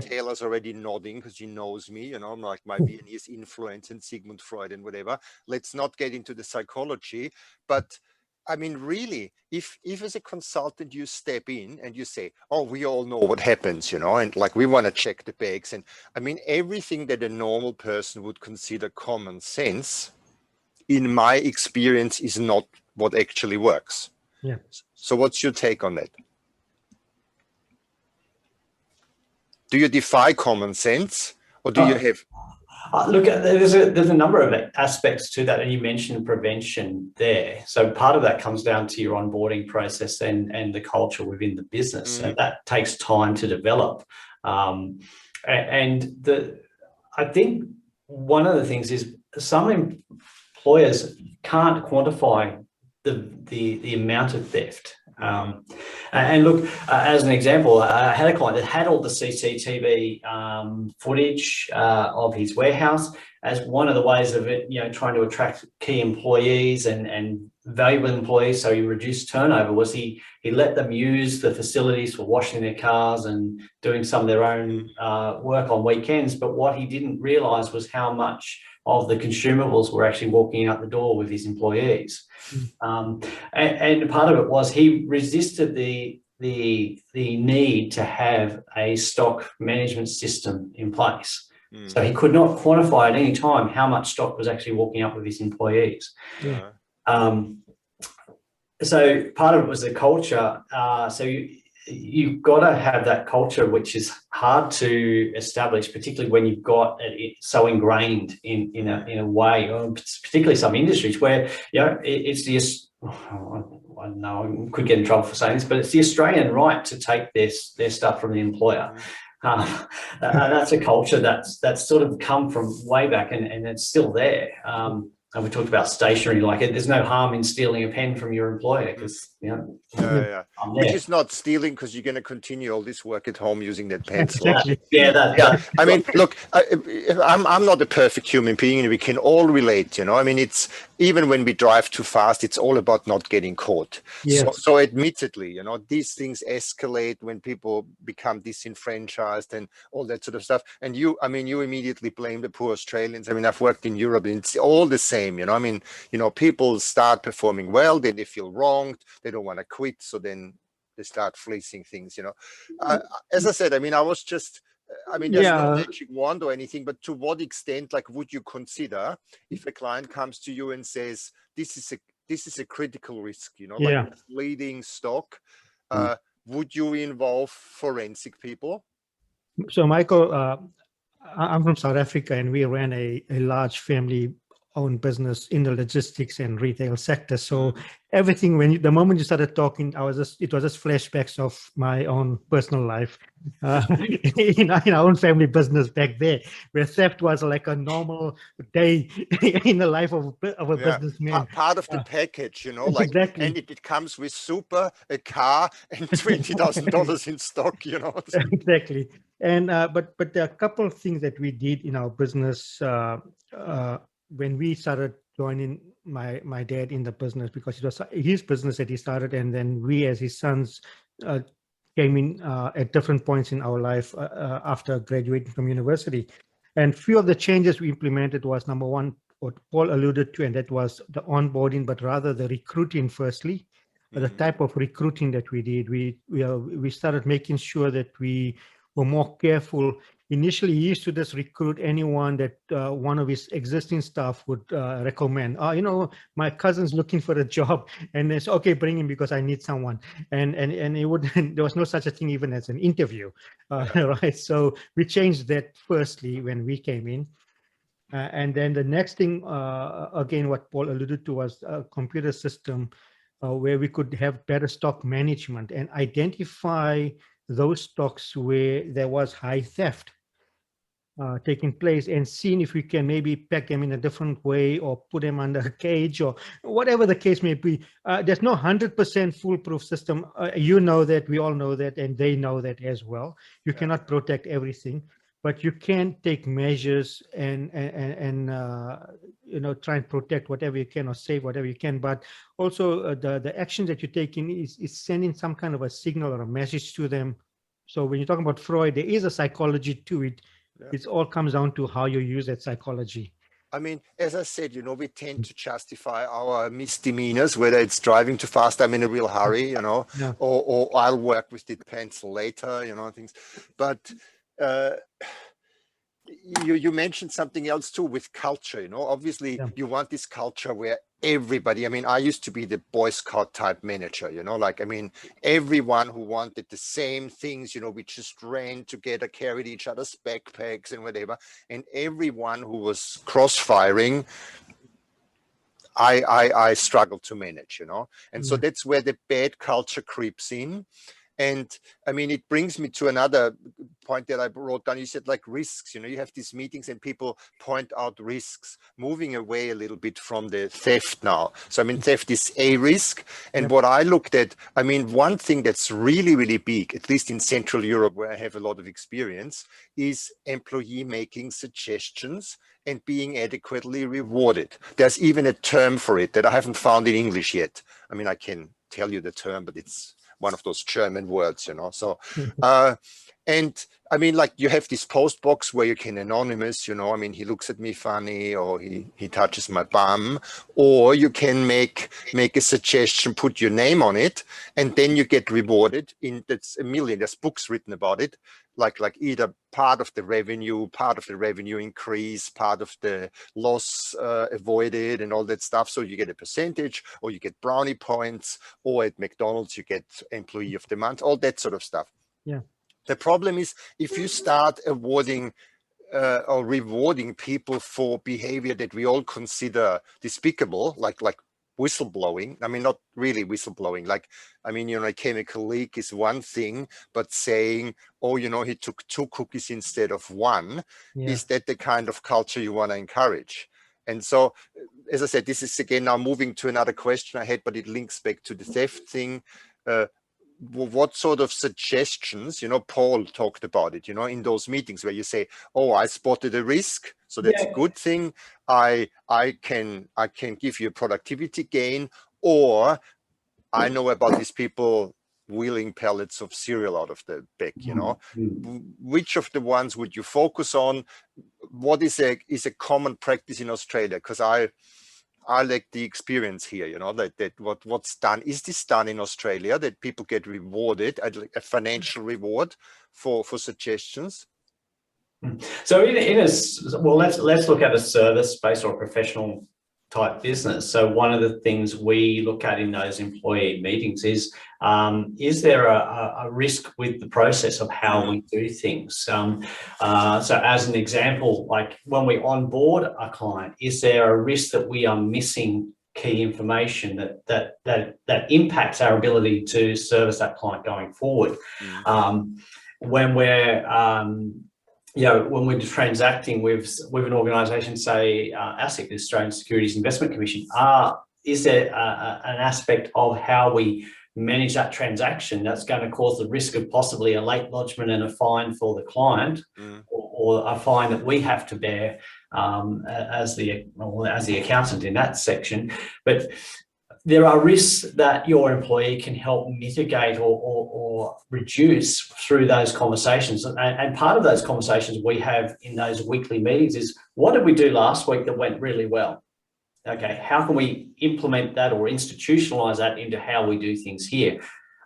Taylor's already nodding because he knows me, you know, I'm like my Viennese influence and Sigmund Freud and whatever. Let's not get into the psychology, but I mean, really, if as a consultant you step in and you say, oh, we all know what happens, you know, and like we want to check the bags, and I mean, everything that a normal person would consider common sense, in my experience, is not what actually works. Yeah. So what's your take on that? Do you defy common sense, or do you have? Look, there's a number of aspects to that, and you mentioned prevention there. So part of that comes down to your onboarding process and the culture within the business, and that takes time to develop. I think one of the things is some employers can't quantify the amount of theft. And look, as an example, I had a client that had all the CCTV footage of his warehouse as one of the ways of it, you know, trying to attract key employees and valuable employees. So he reduced turnover. Was he let them use the facilities for washing their cars and doing some of their own work on weekends. But what he didn't realize was how much of the consumables were actually walking out the door with his employees. And part of it was he resisted the need to have a stock management system in place. So he could not quantify at any time how much stock was actually walking up with his employees. So part of it was the culture. So you've got to have that culture, which is hard to establish, particularly when you've got it so ingrained in a way, particularly some industries where, you know, it's the, I don't know, I could get in trouble for saying this, but it's the Australian right to take their stuff from the employer. That's a culture that's sort of come from way back, and it's still there. And we talked about stationery, like there's no harm in stealing a pen from your employer because, you know, which is not stealing, because you're going to continue all this work at home using that pencil. Exactly. I mean, look, I'm not a perfect human being, and we can all relate, you know. I mean, it's even when we drive too fast, it's all about not getting caught. Yes. So admittedly, you know, these things escalate when people become disenfranchised and all that sort of stuff. And you immediately blame the poor Australians. I mean, I've worked in Europe, and it's all the same, you know. I mean, you know, people start performing well, then they feel wronged, they don't want to quit, so then they start fleecing things, you know. As I said, I mean, there's no magic wand or anything, but to what extent, like, would you consider if a client comes to you and says, this is a critical risk, you know, like bleeding stock, would you involve forensic people? So Michael, I'm from South Africa, and we ran a large family-owned business in the logistics and retail sector. So everything, the moment you started talking, it was just flashbacks of my own personal life in our own family business back there, where theft was like a normal day in the life of a businessman. Part of the package, you know, like, exactly. And it comes with super, a car, and $20,000 in stock, you know. Exactly. And but there are a couple of things that we did in our business when we started joining my dad in the business, because it was his business that he started, and then we as his sons came in at different points in our life after graduating from university. And few of the changes we implemented was, number one, what Paul alluded to, and that was the onboarding, but rather the recruiting firstly. The type of recruiting that we did, we started making sure that we were more careful. Initially, he used to just recruit anyone that one of his existing staff would recommend. You know, my cousin's looking for a job, and it's okay, bring him because I need someone. And it would there was no such a thing even as an interview, right? So we changed that firstly when we came in. And then the next thing, again, what Paul alluded to was a computer system where we could have better stock management and identify those stocks where there was high theft taking place, and seeing if we can maybe pack them in a different way or put them under a cage or whatever the case may be. There's no 100% foolproof system. You know that, we all know that, and they know that as well. You cannot protect everything, but you can take measures and you know, try and protect whatever you can or save whatever you can. But also the action that you're taking is sending some kind of a signal or a message to them. So when you're talking about Freud, there is a psychology to it. It all comes down to how you use that psychology. I mean, as I said, you know, we tend to justify our misdemeanors, whether it's driving too fast, I'm in a real hurry, you know, or I'll work with the pencil later, you know, things. But you mentioned something else too with culture, you know, obviously you want this culture where everybody, I mean, I used to be the Boy Scout type manager, you know, like, I mean, everyone who wanted the same things, you know, we just ran together, carried each other's backpacks and whatever. And everyone who was cross-firing, I struggled to manage, you know, and so that's where the bad culture creeps in. And I mean, it brings me to another point that I wrote down. You said like risks, you know, you have these meetings and people point out risks, moving away a little bit from the theft now. So, I mean, theft is a risk. And what I looked at, I mean, one thing that's really, really big, at least in Central Europe, where I have a lot of experience, is employee making suggestions and being adequately rewarded. There's even a term for it that I haven't found in English yet. I mean, I can tell you the term, but it's one of those German words, you know. So, and I mean, like you have this post box where you can anonymous, you know, I mean, he looks at me funny, or he touches my bum, or you can make a suggestion, put your name on it, and then you get rewarded. That's a million, there's books written about it, like either part of the revenue increase, part of the loss avoided and all that stuff. So you get a percentage, or you get brownie points, or at McDonald's you get employee of the month, all that sort of stuff. Yeah. The problem is if you start awarding or rewarding people for behavior that we all consider despicable, like whistleblowing. I mean, not really whistleblowing. Like, I mean, you know, a chemical leak is one thing, but saying, oh, you know, he took 2 cookies instead of 1, is that the kind of culture you want to encourage? And so, as I said, this is again now moving to another question I had, but it links back to the theft thing. What sort of suggestions, you know, Paul talked about it, you know, in those meetings where you say, oh, I spotted a risk, so that's a good thing. I can give you a productivity gain, or I know about these people wheeling pallets of cereal out of the back, you know. Which of the ones would you focus on? What is a common practice in Australia? Because I like the experience here, you know, that what's done. Is this done in Australia, that people get rewarded, a financial reward for suggestions? So well, let's look at a service-based or professional type business. So one of the things we look at in those employee meetings is there a risk with the process of how we do things? So as an example, like when we onboard a client, is there a risk that we are missing key information that impacts our ability to service that client going forward? When we're when we're transacting with an organisation, say ASIC, the Australian Securities Investment Commission, is there an aspect of how we manage that transaction that's going to cause the risk of possibly a late lodgement and a fine for the client, or a fine that we have to bear as the accountant in that section? But there are risks that your employee can help mitigate or reduce through those conversations. And part of those conversations we have in those weekly meetings is, what did we do last week that went really well? Okay, how can we implement that or institutionalize that into how we do things here?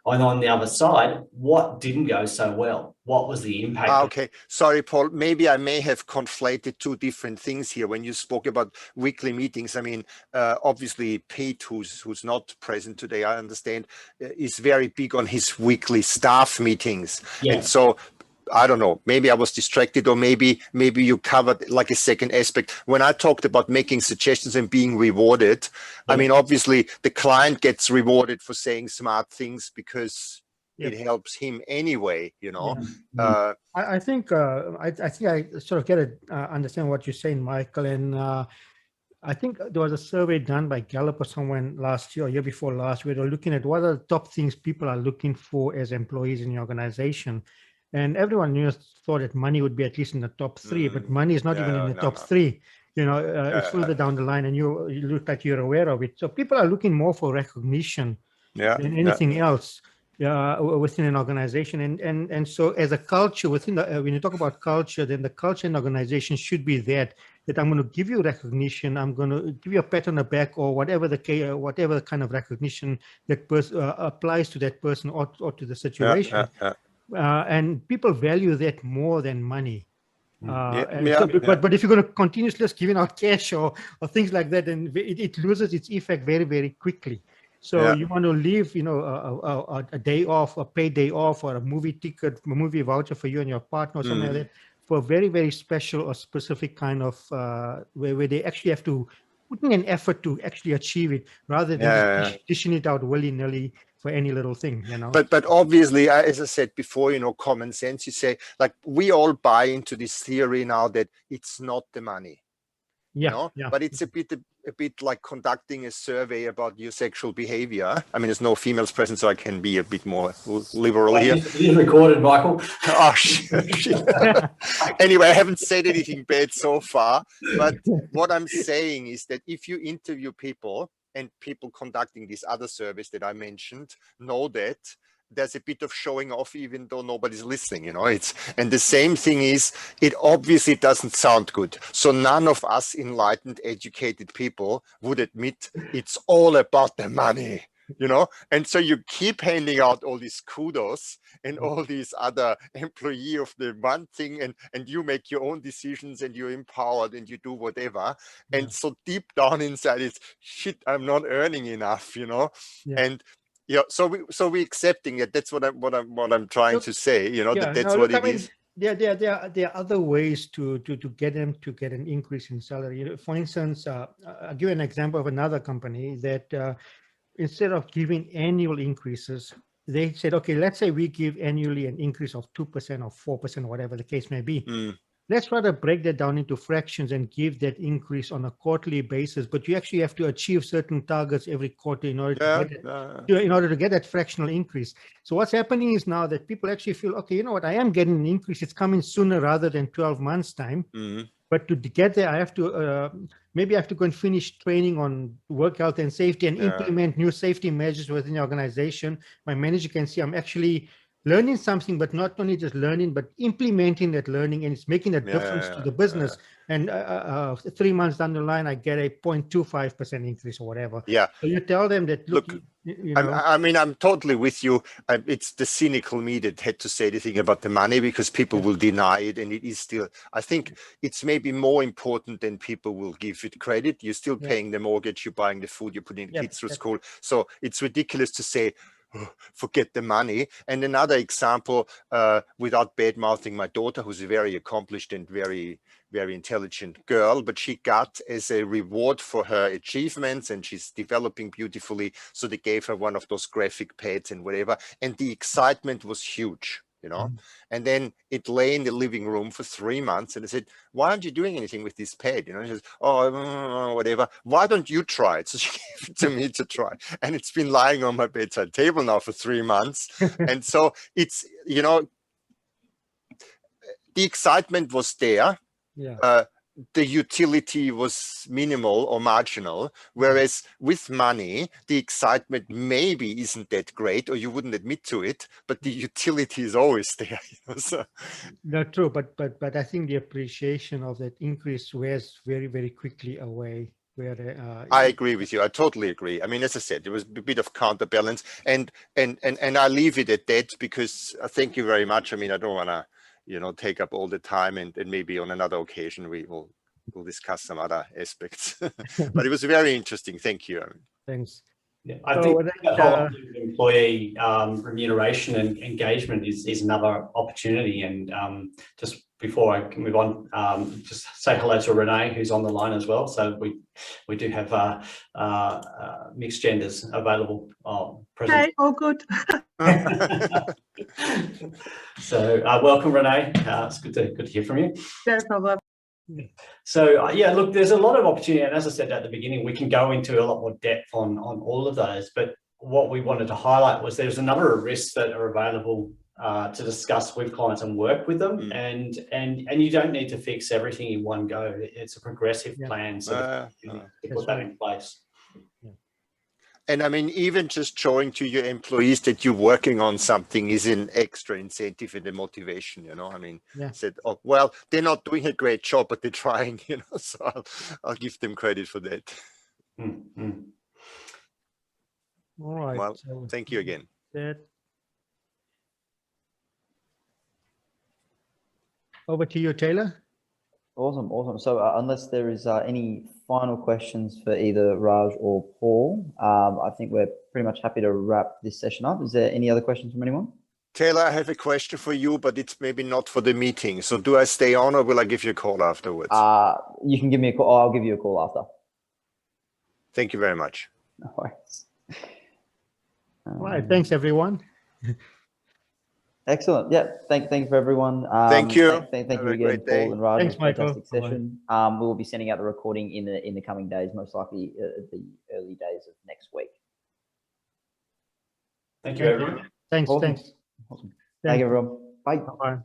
And on the other side, what didn't go so well? What was the impact? Okay, sorry, Paul. Maybe I may have conflated two different things here. When you spoke about weekly meetings, I mean, obviously Pete, who's not present today, I understand, is very big on his weekly staff meetings. Yeah. And so I don't know, maybe I was distracted, or maybe you covered like a second aspect. When I talked about making suggestions and being rewarded, I mean, obviously the client gets rewarded for saying smart things because it helps him anyway, you know. I think I sort of get it, understand what you're saying, Michael. And I think there was a survey done by Gallup or someone last year or year before last, where they're looking at what are the top things people are looking for as employees in your organization. And everyone thought that money would be at least in the top three, but money is not even in the top three. You know, it's further down the line, and you look like you're aware of it. So people are looking more for recognition than anything else within an organization. And so as a culture within the, when you talk about culture, then the culture in the organization should be that I'm going to give you recognition, I'm going to give you a pat on the back, or whatever whatever kind of recognition that applies to that person or to the situation. And people value that more than money. But if you're going to continuously just giving out cash or things like that, then it loses its effect very, very quickly. So you want to leave, you know, a day off, a paid day off, or a movie ticket, a movie voucher for you and your partner, or something like that, for a very, very special or specific kind of where they actually have to put in an effort to actually achieve it, rather than just dishing it out willy-nilly for any little thing, you know. But obviously, as I said before, you know, common sense, you say, like, we all buy into this theory now that it's not the money. You know? But it's a bit like conducting a survey about your sexual behavior. I mean, there's no females present, so I can be a bit more liberal here. It is recorded, Michael. Oh, shit. Anyway, I haven't said anything bad so far. But what I'm saying is that if you interview people, and people conducting this other service that I mentioned know that there's a bit of showing off, even though nobody's listening, you know. And the same thing is, it obviously doesn't sound good. So none of us enlightened, educated people would admit it's all about the money, you know. And so you keep handing out all these kudos and all these other employee of the one thing, and you make your own decisions, and you're empowered, and you do whatever. And so deep down inside, it's shit, I'm not earning enough, you know. And so we accepting it. That's what I'm trying to say, you know. That's what it is. There are other ways to get them to get an increase in salary. You know, for instance, I'll give you an example of another company that instead of giving annual increases, they said, okay, let's say we give annually an increase of 2% or 4%, whatever the case may be. Let's rather break that down into fractions and give that increase on a quarterly basis. But you actually have to achieve certain targets every quarter in order to get that fractional increase. So what's happening is now that people actually feel, okay, you know what, I am getting an increase. It's coming sooner rather than 12 months time. But to get there, I have to maybe I have to go and finish training on work health and safety and implement new safety measures within the organization. My manager can see I'm actually learning something, but not only just learning, but implementing that learning, and it's making a difference to the business. And 3 months down the line, I get a 0.25% increase or whatever. So you tell them that, look, you know, I mean, I'm totally with you. It's the cynical me that had to say the thing about the money, because people will deny it, and it is still, I think it's maybe more important than people will give it credit. You're still paying the mortgage, you're buying the food, you're putting the kids through school. So it's ridiculous to say, forget the money. And another example, without bad mouthing my daughter, who's a very accomplished and very, very intelligent girl, but she got as a reward for her achievements, and she's developing beautifully. So they gave her one of those graphic pads and whatever. And the excitement was huge, you know. And then it lay in the living room for 3 months, and I said, why aren't you doing anything with this pad? You know, she says, oh, whatever. Why don't you try it? So she gave it to me to try. And it's been lying on my bedside table now for 3 months. And so it's, you know, the excitement was there. the utility was minimal or marginal, whereas with money, the excitement maybe isn't that great, or you wouldn't admit to it, but the utility is always there. So, Not true, but I think the appreciation of that increase wears very, very quickly away. Where I agree with you. I totally agree. I mean, as I said, there was a bit of counterbalance, and I leave it at that, because thank you very much. I mean, I don't want to, take up all the time, and maybe on another occasion we'll discuss some other aspects. But it was very interesting. Thank you. Thanks. Yeah, I So think with that whole employee remuneration and engagement is another opportunity. And just before I can move on, just say hello to Renee, who's on the line as well. So we do have mixed genders available present. Okay, all good. So welcome, Renee. It's good to hear from you. No problem. So yeah, look, there's a lot of opportunity, and as I said at the beginning, we can go into a lot more depth on all of those. But what we wanted to highlight was there's a number of risks that are available to discuss with clients and work with them, and you don't need to fix everything in one go. It's a progressive plan, so to put that in place. And I mean, even just showing to your employees that you're working on something is an extra incentive and a motivation, I mean, said, oh, well, they're not doing a great job, but they're trying, so I'll give them credit for that. Mm-hmm. All right. Well, so thank you again. Over to you, Taylor. Awesome. So unless there is any final questions for either Raj or Paul, I think we're pretty much happy to wrap this session up. Is there any other questions from anyone? Taylor, I have a question for you, but it's maybe not for the meeting. So do I stay on, or will I give you a call afterwards? You can give me a call. I'll give you a call after. Thank you very much. No worries. All right. Thanks, everyone. Excellent. Yeah. Thank you for everyone. Thank you. Thank Have you a again, great day. Paul and Raj. Thanks, Michael. Fantastic session. We will be sending out the recording in the coming days, most likely the early days of next week. Thank you, everyone. Thanks. Awesome. Thanks. Awesome. Thank you, everyone. Bye. Bye.